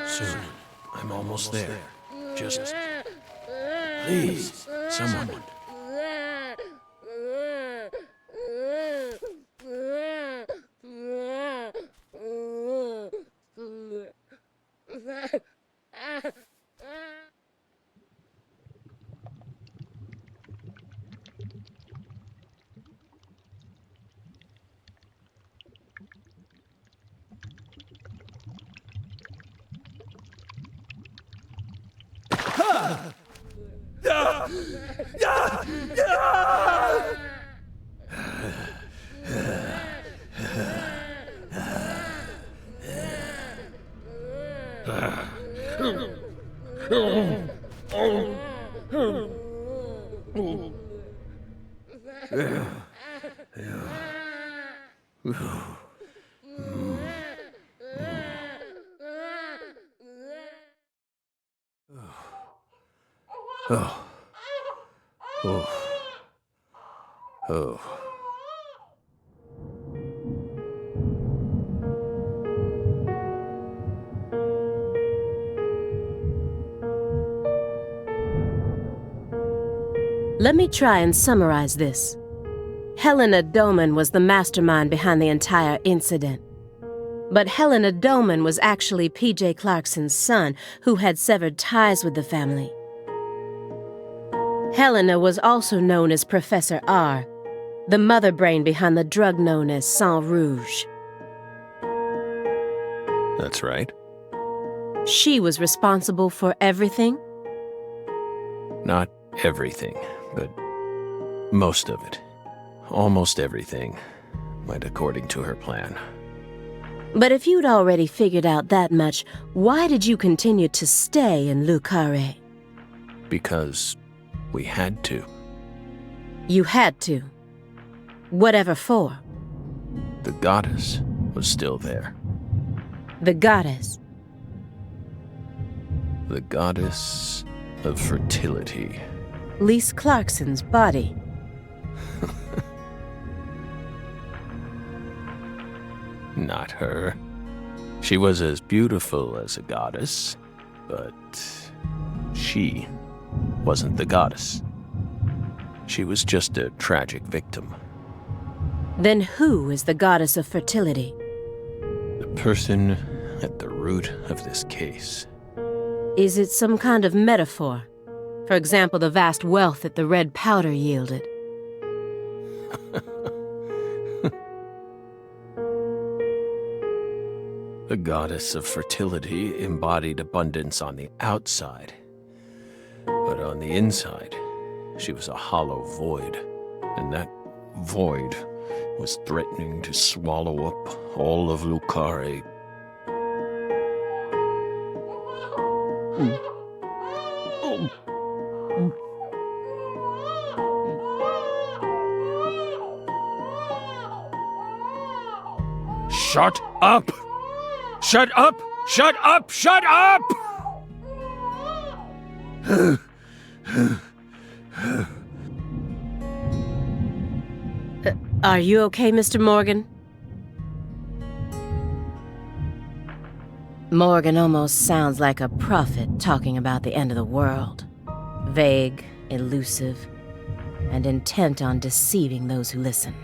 Soon. I'm almost there. Just... Please, someone. Oh. Oh. Oh. Let me try and summarize this. Helena Doman was the mastermind behind the entire incident. But Helena Doman was actually P.J. Clarkson's son, who had severed ties with the family. Helena was also known as Professor R, the mother brain behind the drug known as Sang Rouge. That's right. She was responsible for everything? Not everything, but most of it. Almost everything went according to her plan. But if you'd already figured out that much, why did you continue to stay in Le Carré? Because we had to. You had to? Whatever for? The goddess was still there. The goddess? The goddess of fertility. Lise Clarkson's body. Not her. She was as beautiful as a goddess, but she wasn't the goddess. She was just a tragic victim. Then who is the goddess of fertility? The person at the root of this case. Is it some kind of metaphor? For example, the vast wealth that the red powder yielded. The goddess of fertility embodied abundance on the outside. But on the inside, she was a hollow void. And that void was threatening to swallow up all of Le Carré. Shut up! Shut up! Shut up! Shut up! Are you okay, Mr. Morgan? Morgan almost sounds like a prophet talking about the end of the world. Vague, elusive, and intent on deceiving those who listen.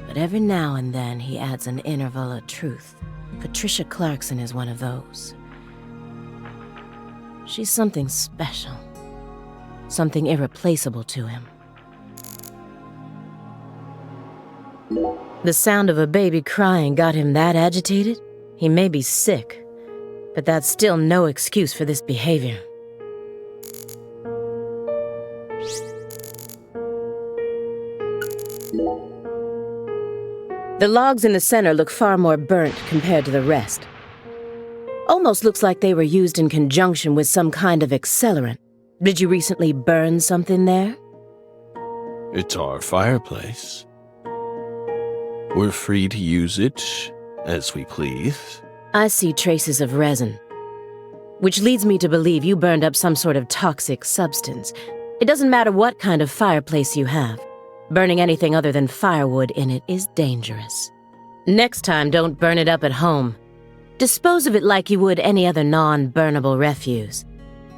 But every now and then he adds an interval of truth. Patricia Clarkson is one of those. She's something special. Something irreplaceable to him. The sound of a baby crying got him that agitated? He may be sick, but that's still no excuse for this behavior. The logs in the center look far more burnt compared to the rest. Almost looks like they were used in conjunction with some kind of accelerant. Did you recently burn something there? It's our fireplace. We're free to use it as we please. I see traces of resin, which leads me to believe you burned up some sort of toxic substance. It doesn't matter what kind of fireplace you have. Burning anything other than firewood in it is dangerous. Next time, don't burn it up at home. Dispose of it like you would any other non-burnable refuse,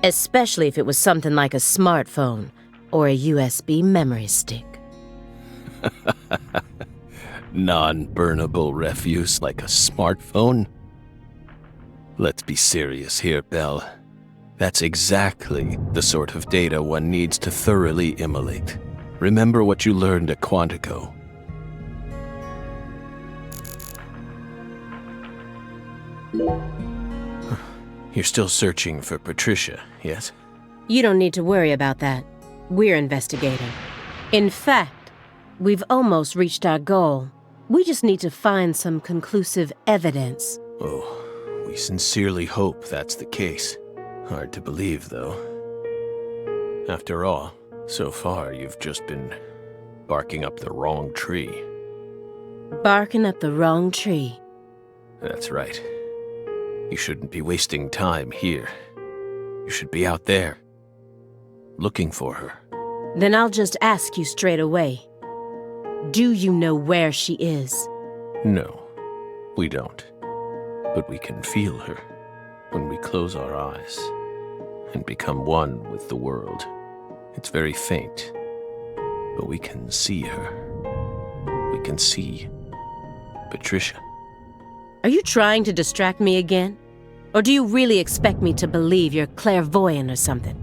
especially if it was something like a smartphone or a USB memory stick. Non-burnable refuse like a smartphone? Let's be serious here, Belle. That's exactly the sort of data one needs to thoroughly immolate. Remember what you learned at Quantico. You're still searching for Patricia, yes? You don't need to worry about that. We're investigating. In fact, we've almost reached our goal. We just need to find some conclusive evidence. Oh, we sincerely hope that's the case. Hard to believe, though. After all, so far you've just been barking up the wrong tree. Barking up the wrong tree. That's right. You shouldn't be wasting time here. You should be out there, looking for her. Then I'll just ask you straight away. Do you know where she is? No, we don't. But we can feel her when we close our eyes and become one with the world. It's very faint, but we can see her. We can see Patricia. Are you trying to distract me again? Or do you really expect me to believe you're clairvoyant or something?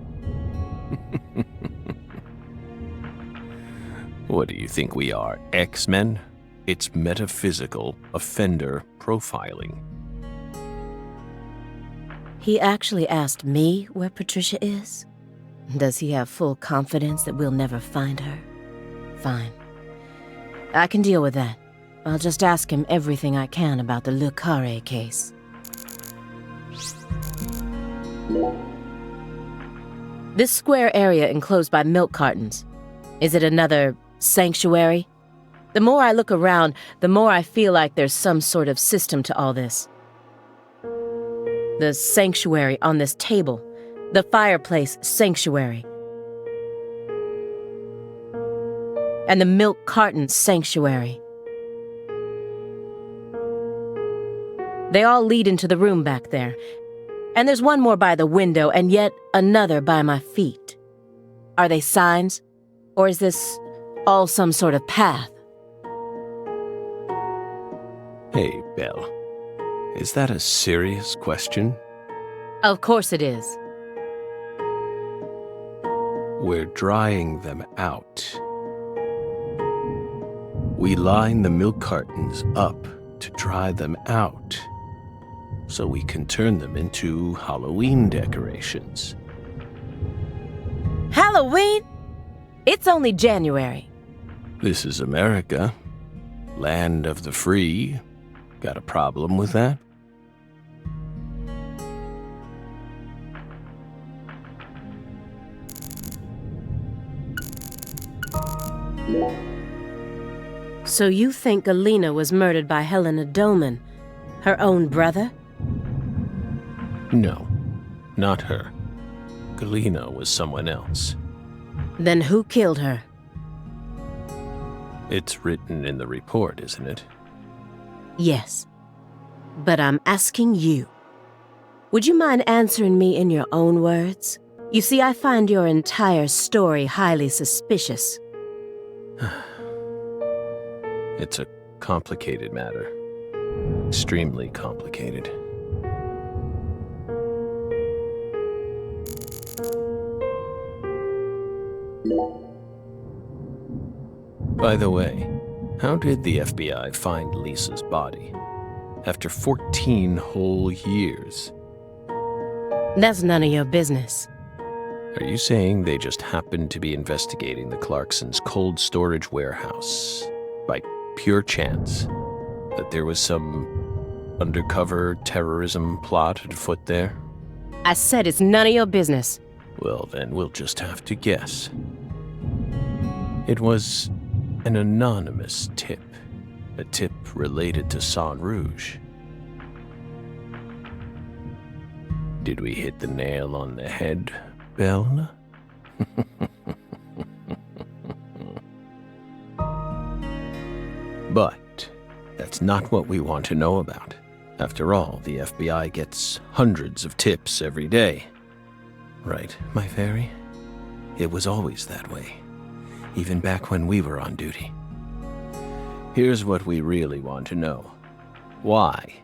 What do you think we are, X-Men? It's metaphysical offender profiling. He actually asked me where Patricia is? Does he have full confidence that we'll never find her? Fine. I can deal with that. I'll just ask him everything I can about the Le Carré case. This square area enclosed by milk cartons, is it another sanctuary? The more I look around, the more I feel like there's some sort of system to all this. The sanctuary on this table, the fireplace sanctuary, and the milk carton sanctuary. They all lead into the room back there. And there's one more by the window, and yet another by my feet. Are they signs? Or is this all some sort of path? Hey, Belle. Is that a serious question? Of course it is. We're drying them out. We line the milk cartons up to dry them out, so we can turn them into Halloween decorations. Halloween? It's only January. This is America, land of the free. Got a problem with that? So you think Galena was murdered by Helena Doman, her own brother? No, not her. Galena was someone else. Then who killed her? It's written in the report, isn't it? Yes. But I'm asking you. Would you mind answering me in your own words? You see, I find your entire story highly suspicious. It's a complicated matter. Extremely complicated. By the way, how did the FBI find Lisa's body? After 14 whole years. That's none of your business. Are you saying they just happened to be investigating the Clarksons' cold storage warehouse by pure chance? That there was some undercover terrorism plot afoot there? I said it's none of your business. Well, then we'll just have to guess. It was an anonymous tip. A tip related to Saint Rouge. Did we hit the nail on the head, Belle? But That's not what we want to know about. After all, the FBI gets hundreds of tips every day. Right, my fairy? It was always that way, even back when we were on duty. Here's what we really want to know. Why,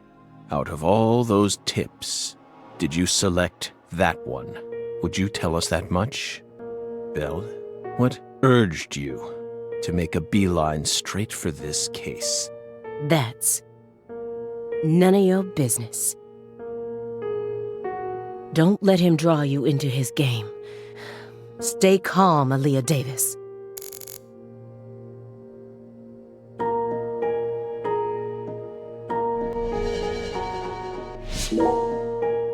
out of all those tips, did you select that one? Would you tell us that much? Belle, what urged you to make a beeline straight for this case? That's none of your business. Don't let him draw you into his game. Stay calm, Aaliyah Davis.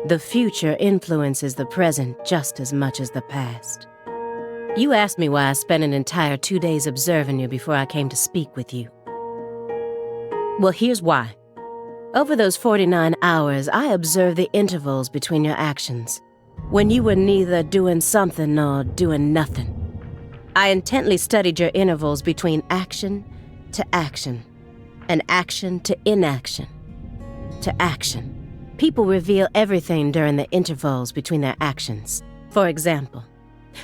The future influences the present just as much as the past. You asked me why I spent an entire 2 days observing you before I came to speak with you. Well, here's why. Over those 49 hours, I observed the intervals between your actions, when you were neither doing something nor doing nothing. I intently studied your intervals between action to action, and action to inaction, to action. People reveal everything during the intervals between their actions. For example,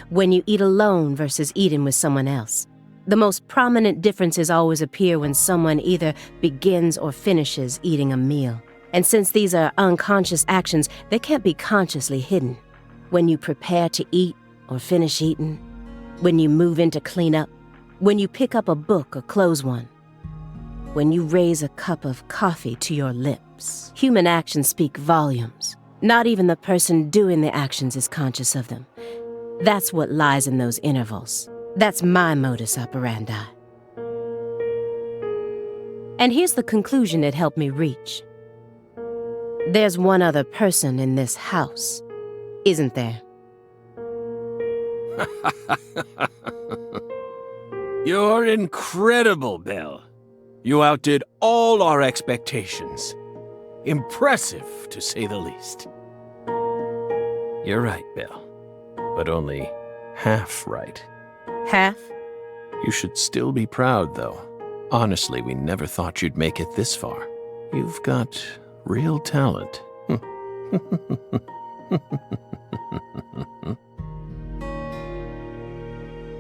when you eat alone versus eating with someone else. The most prominent differences always appear when someone either begins or finishes eating a meal. And since these are unconscious actions, they can't be consciously hidden. When you prepare to eat or finish eating, when you move in to clean up, when you pick up a book or close one, when you raise a cup of coffee to your lips. Human actions speak volumes. Not even the person doing the actions is conscious of them. That's what lies in those intervals. That's my modus operandi. And here's the conclusion it helped me reach. There's one other person in this house, isn't there? You're incredible, Belle. You outdid all our expectations. Impressive, to say the least. You're right, Belle, but only half right. Half? You should still be proud, though. Honestly, we never thought you'd make it this far. You've got real talent.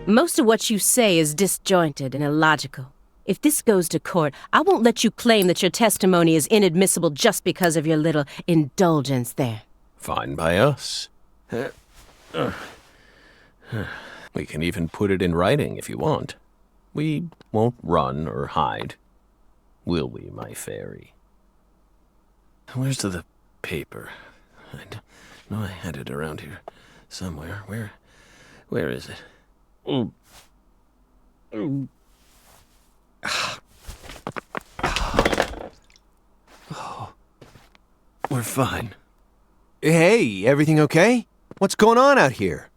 Most of what you say is disjointed and illogical. If this goes to court, I won't let you claim that your testimony is inadmissible just because of your little indulgence there. Fine by us. We can even put it in writing if you want. We won't run or hide. Will we, my fairy? Where's the paper? I know I had it around here somewhere. Where is it? Oh. Oh. We're fine. Hey, everything okay? What's going on out here?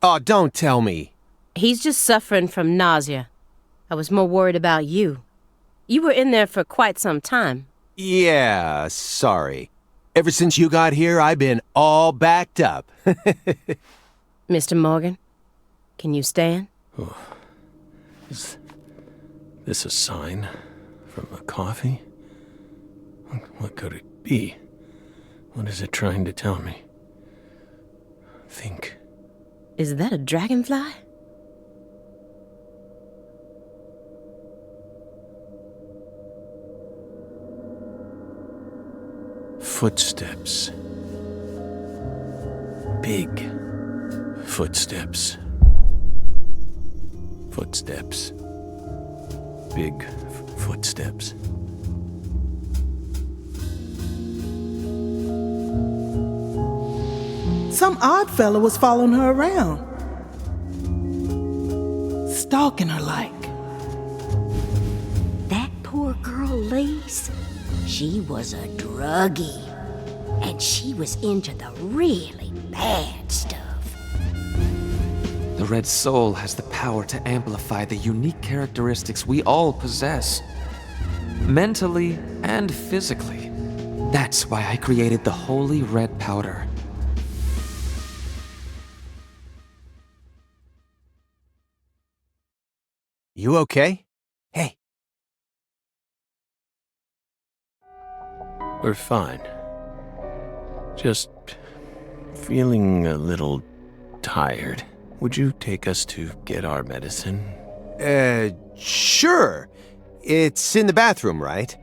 Oh, don't tell me. He's just suffering from nausea. I was more worried about you. You were in there for quite some time. Yeah, sorry. Ever since you got here, I've been all backed up. Mr. Morgan, can you stand? Oh. Is this a sign from a coffee? What could it be? What is it trying to tell me? Think. Is that a dragonfly? Footsteps. Big footsteps. Footsteps. Big footsteps. Some odd fella was following her around. Stalking her like. That poor girl, Lise, she was a druggie. And she was into the really bad stuff. The Red Soul has the power to amplify the unique characteristics we all possess, mentally and physically. That's why I created the Holy Red Powder. You okay? Hey, We're fine. Just feeling a little tired. Would you take us to get our medicine? Sure. It's in the bathroom, right?